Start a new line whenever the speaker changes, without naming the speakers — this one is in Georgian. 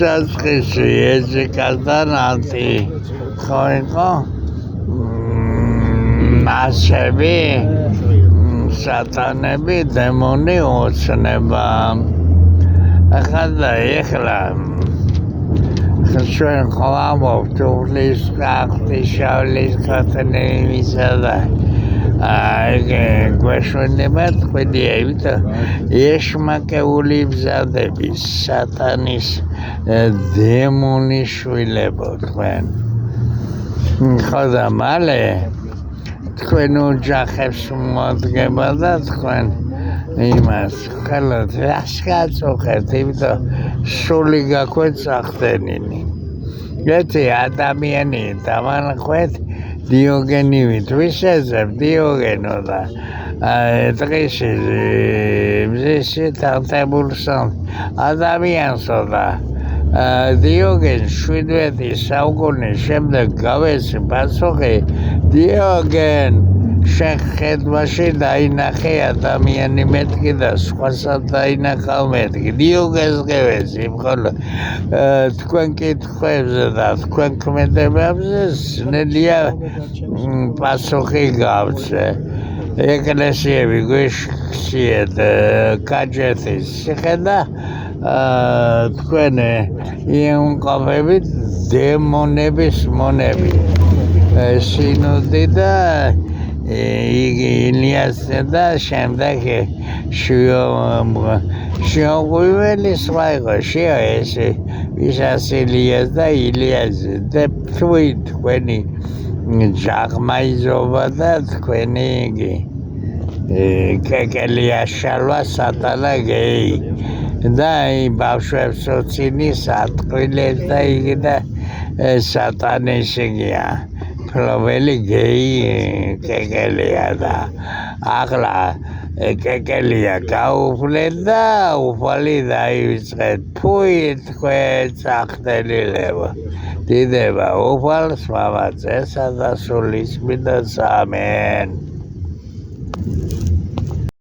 საწყისი ეჯიკასთან ანტი ხო იყო მასები სატანები დემონი ოცნება ახლა ჩვენ ხავობთ უხლის ხახტი შავლის ქათნეისა და გვეშველება თქვენი ეშმაკეული მზადების სატანის დემონის შვილებო თქვენ ხო და მალე თქვენ ოჯახებს მოდგება და თქვენ იმას ხელოთ რას გაწუხებთ იმიტომ სული გაქვეცა ხდენინი ერთი ადამიანი დამანხვეთ დიოგენივით ვის ეძებ დიოგენო და დღეში მზეში თანტებულსა ადამიანსო და დიოგენ 17 საუკუნის შემდეგ გავეცი პასუხი დიოგენ შეხედვაში დაინახე ადამიანი მეთქი და სხვასაც დაინახავ მეთქი დიოგენს გევეცი მხოლოდ თქვენ კითხვებზე და თქვენ ქმედებებზე ძნელია პასუხი გავცე ეკლესიები გვიშიეთ კაჯეთის შეხედა თქვენ იუნკავებით დემონების მონები სინოდი და იგი ილიასზე და შემდეგ შიოღვიველი სხვა იყო შიო ეს ვისაც ილიას და ილიასზე და თქვენი ჯაღმაიზობა და თქვენი იგი კეკელია შალვა სატანა გეი და ბავშვებს ოცინი სატყვილებს და იგი და სატანის იგია ფლოველი გეი კეკელია და ახლა კეკელია გაუფლეთ და უფალი დაივიწყეთ ფუი თქვენ წახდენილებო დიდება უფალს მამაცესა და სულის მიდაც ამენ